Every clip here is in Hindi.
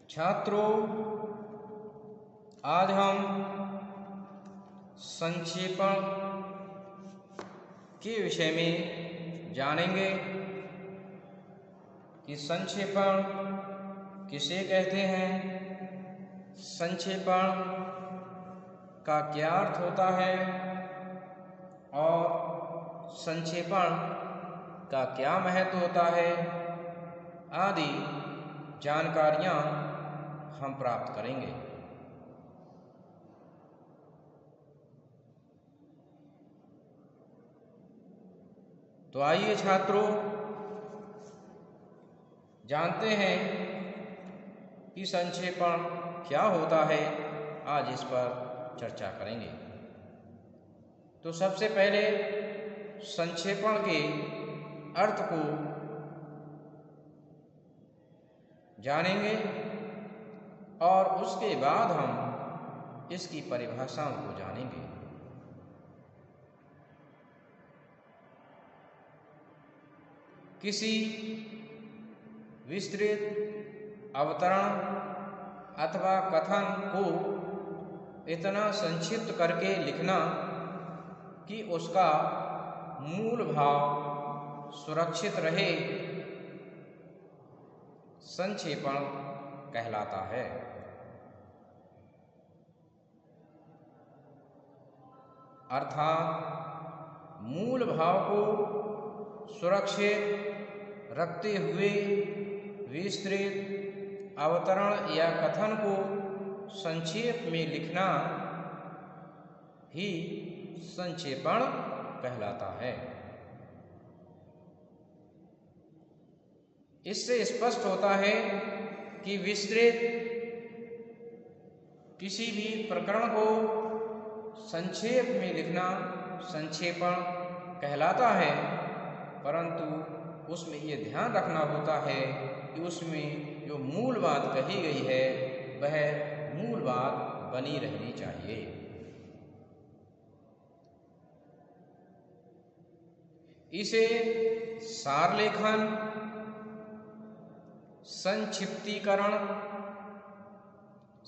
छात्रों, आज हम संक्षेपण के विषय में जानेंगे कि संक्षेपण किसे कहते हैं, संक्षेपण का क्या अर्थ होता है और संक्षेपण का क्या महत्व होता है आदि जानकारियाँ हम प्राप्त करेंगे। तो आइए छात्रों, जानते हैं कि संक्षेपण क्या होता है। आज इस पर चर्चा करेंगे। तो सबसे पहले संक्षेपण के अर्थ को जानेंगे और उसके बाद हम इसकी परिभाषाओं को जानेंगे। किसी विस्तृत अवतरण अथवा कथन को इतना संक्षिप्त करके लिखना कि उसका मूल भाव सुरक्षित रहे, संक्षेपण कहलाता है। अर्थात मूल भाव को सुरक्षित रखते हुए विस्तृत अवतरण या कथन को संक्षेप में लिखना ही संक्षेपण कहलाता है। इससे स्पष्ट होता है कि विस्तृत किसी भी प्रकरण को संक्षेप में लिखना संक्षेपण कहलाता है, परंतु उसमें ये ध्यान रखना होता है कि उसमें जो मूल बात कही गई है वह मूल बात बनी रहनी चाहिए। इसे सारलेखन, संक्षिप्तीकरण,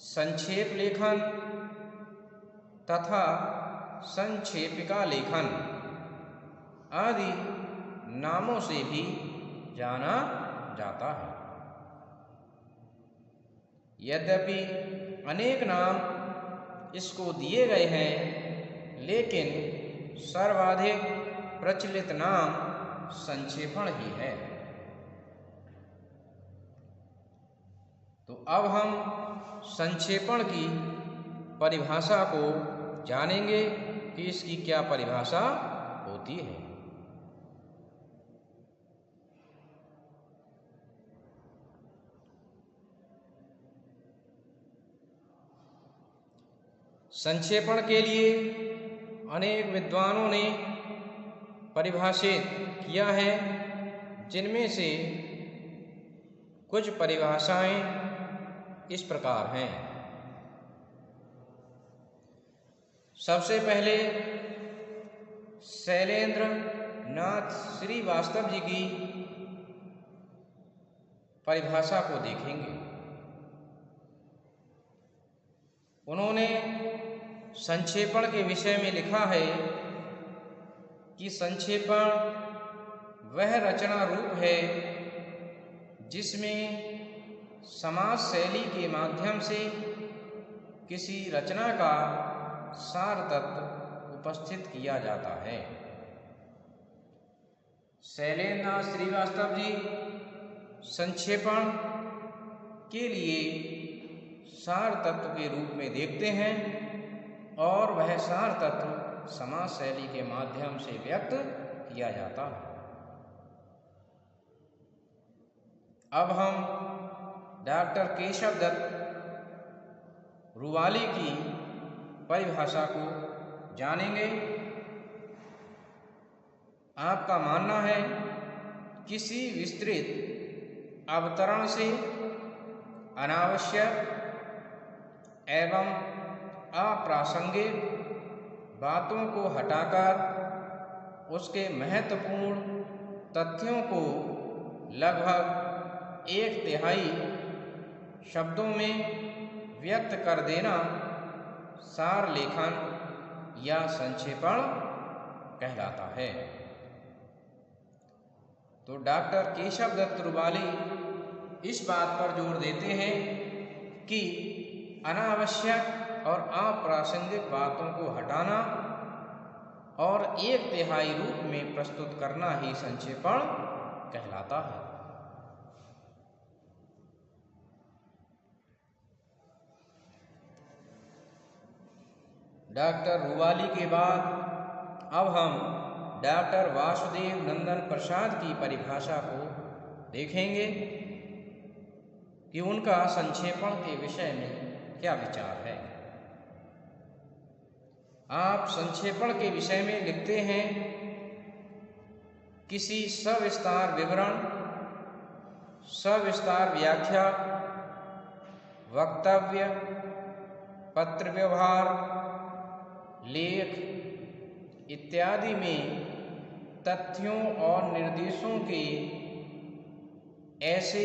संक्षेप लेखन तथा संक्षेपिका लेखन आदि नामों से भी जाना जाता है। यद्यपि अनेक नाम इसको दिए गए हैं, लेकिन सर्वाधिक प्रचलित नाम संक्षेपण ही है। तो अब हम संक्षेपण की परिभाषा को जानेंगे कि इसकी क्या परिभाषा होती है। संक्षेपण के लिए अनेक विद्वानों ने परिभाषित किया है, जिनमें से कुछ परिभाषाएं इस प्रकार हैं। सबसे पहले शैलेंद्र नाथ श्रीवास्तव जी की परिभाषा को देखेंगे। उन्होंने संक्षेपण के विषय में लिखा है कि संक्षेपण वह रचना रूप है जिसमें समाज शैली के माध्यम से किसी रचना का सार तत्व उपस्थित किया जाता है। शैलेंद्र नाथ श्रीवास्तव जी संक्षेपण के लिए सार तत्व के रूप में देखते हैं और वह सार तत्व समाज शैली के माध्यम से व्यक्त किया जाता है। अब हम डॉक्टर केशव दत्त रुवाली की परिभाषा को जानेंगे। आपका मानना है किसी विस्तृत अवतरण से अनावश्यक एवं अप्रासंगिक बातों को हटाकर उसके महत्वपूर्ण तथ्यों को लगभग 1/3 शब्दों में व्यक्त कर देना सार लेखन या संक्षेपण कहलाता है। तो डॉक्टर केशव दत्त रुबाली इस बात पर जोर देते हैं कि अनावश्यक और अप्रासंगिक बातों को हटाना और 1/3 रूप में प्रस्तुत करना ही संक्षेपण कहलाता है। डॉक्टर रुबाली के बाद अब हम डॉक्टर वासुदेव नंदन प्रसाद की परिभाषा को देखेंगे कि उनका संक्षेपण के विषय में क्या विचार है। आप संक्षेपण के विषय में लिखते हैं, किसी सविस्तार विवरण, सविस्तार व्याख्या, वक्तव्य, पत्र व्यवहार, लेख इत्यादि में तथ्यों और निर्देशों के ऐसे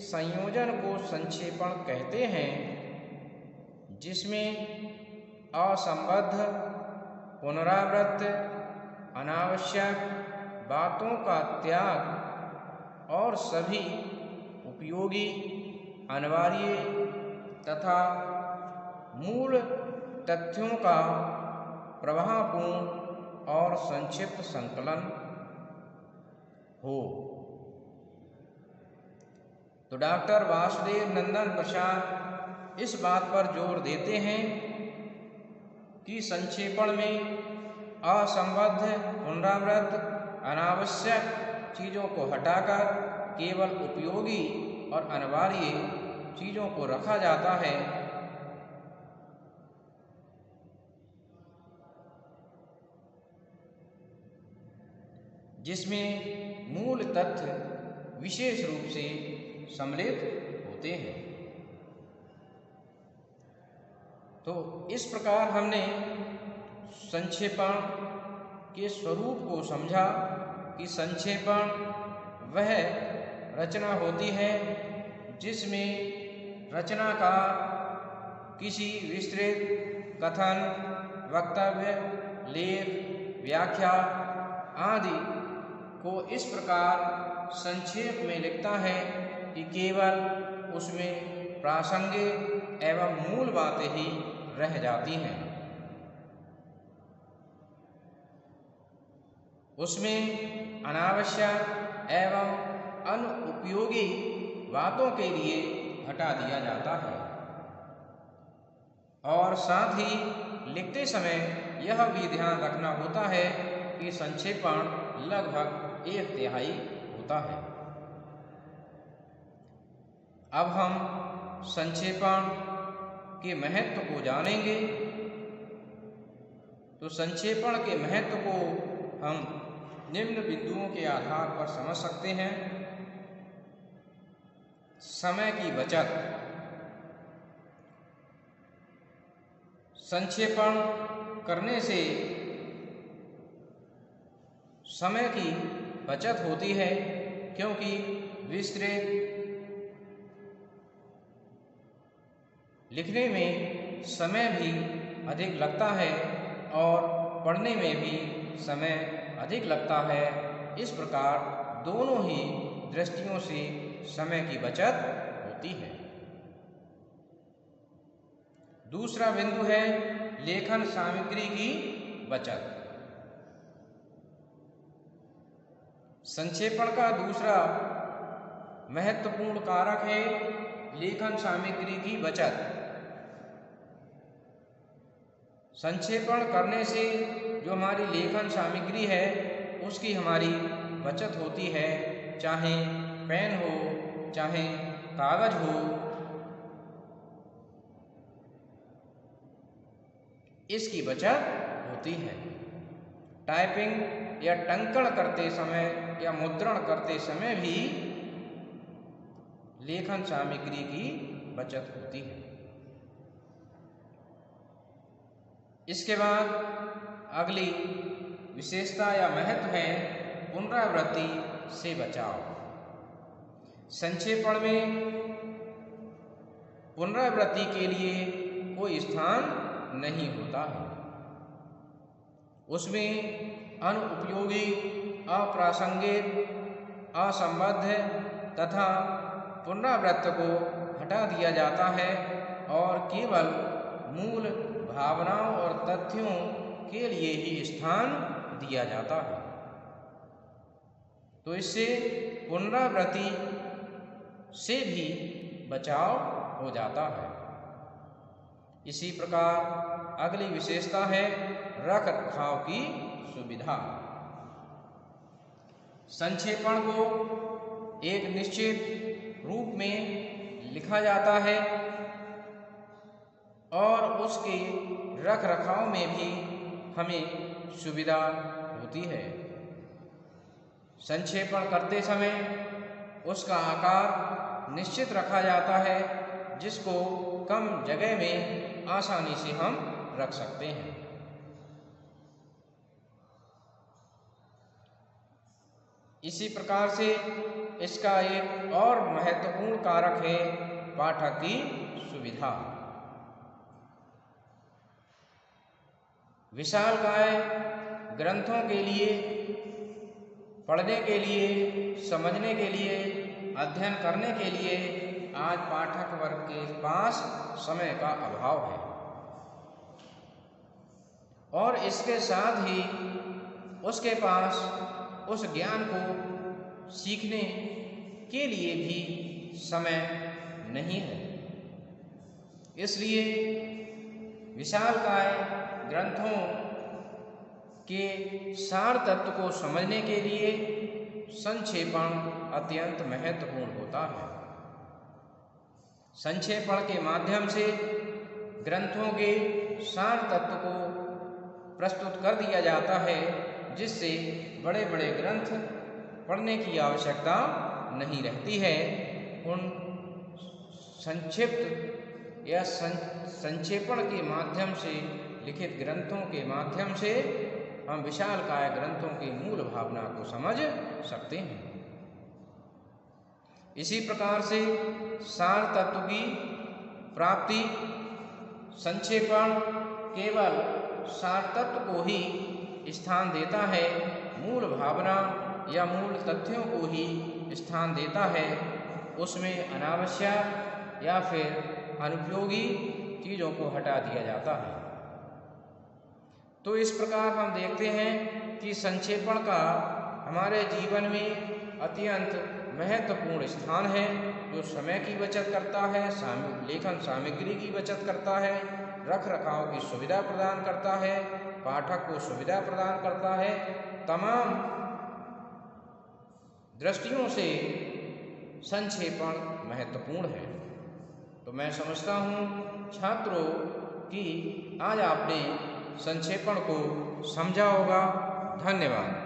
संयोजन को संक्षेपण कहते हैं जिसमें असंबद्ध, पुनरावृत्त, अनावश्यक बातों का त्याग और सभी उपयोगी, अनिवार्य तथा मूल तथ्यों का प्रवाहपूर्ण और संक्षिप्त संकलन हो। तो डॉक्टर वासुदेव नंदन प्रसाद इस बात पर जोर देते हैं कि संक्षेपण में असंबद्ध, पुनरावृत्त, अनावश्यक चीज़ों को हटाकर केवल उपयोगी और अनिवार्य चीज़ों को रखा जाता है। जिसमें मूल तथ्य विशेष रूप से सम्मिलित होते हैं। तो इस प्रकार हमने संक्षेपण के स्वरूप को समझा कि संक्षेपण वह रचना होती है जिसमें रचना का किसी विस्तृत कथन, वक्तव्य, लेख, व्याख्या आदि को इस प्रकार संक्षेप में लिखता है कि केवल उसमें प्रासंगिक एवं मूल बातें ही रह जाती हैं। उसमें अनावश्यक एवं अनुपयोगी बातों के लिए हटा दिया जाता है और साथ ही लिखते समय यह भी ध्यान रखना होता है कि संक्षेपण लगभग 1/3 होता है। अब हम संक्षेपण के महत्व को जानेंगे। तो संक्षेपण के महत्व को हम निम्न बिंदुओं के आधार पर समझ सकते हैं। समय की बचत। संक्षेपण करने से समय की बचत होती है क्योंकि विस्तृत लिखने में समय भी अधिक लगता है और पढ़ने में भी समय अधिक लगता है। इस प्रकार दोनों ही दृष्टियों से समय की बचत होती है। दूसरा बिंदु है लेखन सामग्री की बचत। संक्षेपण का दूसरा महत्वपूर्ण कारक है लेखन सामग्री की बचत। संक्षेपण करने से जो हमारी लेखन सामग्री है उसकी हमारी बचत होती है, चाहे पेन हो चाहे कागज हो। इसकी बचत होती है। टाइपिंग या टंकण करते समय या मुद्रण करते समय भी लेखन सामग्री की बचत होती है। इसके बाद अगली विशेषता या महत्व है पुनरावृत्ति से बचाव। संक्षेपण में पुनरावृत्ति के लिए कोई स्थान नहीं होता है। उसमें अनुपयोगी, अप्रासंगिक, असंबद्ध तथा पुनरावृत्त को हटा दिया जाता है और केवल मूल भावनाओं और तथ्यों के लिए ही स्थान दिया जाता है। तो इससे पुनरावृत्ति से भी बचाव हो जाता है। इसी प्रकार अगली विशेषता है रख रखाव की सुविधा। संक्षेपण को एक निश्चित रूप में लिखा जाता है और उसके रख रखाव में भी हमें सुविधा होती है। संक्षेपण करते समय उसका आकार निश्चित रखा जाता है, जिसको कम जगह में आसानी से हम रख सकते हैं। इसी प्रकार से इसका एक और महत्वपूर्ण कारक है पाठक की सुविधा। विशालकाय ग्रंथों के लिए, पढ़ने के लिए, समझने के लिए, अध्ययन करने के लिए आज पाठक वर्ग के पास समय का अभाव है और इसके साथ ही उसके पास उस ज्ञान को सीखने के लिए भी समय नहीं है। इसलिए विशालकाय ग्रंथों के सार तत्व को समझने के लिए संक्षेपण अत्यंत महत्वपूर्ण होता है। संक्षेपण के माध्यम से ग्रंथों के सार तत्व को प्रस्तुत कर दिया जाता है, जिससे बड़े बड़े ग्रंथ पढ़ने की आवश्यकता नहीं रहती है। उन संक्षिप्त या संक्षेपण के माध्यम से लिखित ग्रंथों के माध्यम से हम विशालकाय ग्रंथों की मूल भावना को समझ सकते हैं। इसी प्रकार से सार तत्व की प्राप्ति संक्षेपण केवल सार तत्व को ही स्थान देता है, मूल भावना या मूल तथ्यों को ही स्थान देता है। उसमें अनावश्यक या फिर अनुपयोगी चीज़ों को हटा दिया जाता है। तो इस प्रकार हम देखते हैं कि संक्षेपण का हमारे जीवन में अत्यंत महत्वपूर्ण स्थान है, जो समय की बचत करता है, लेखन सामग्री की बचत करता है, रख रखाव की सुविधा प्रदान करता है, पाठक को सुविधा प्रदान करता है। तमाम दृष्टियों से संक्षेपण महत्वपूर्ण है। तो मैं समझता हूँ छात्रों कि आज आपने संक्षेपण को समझा होगा। धन्यवाद।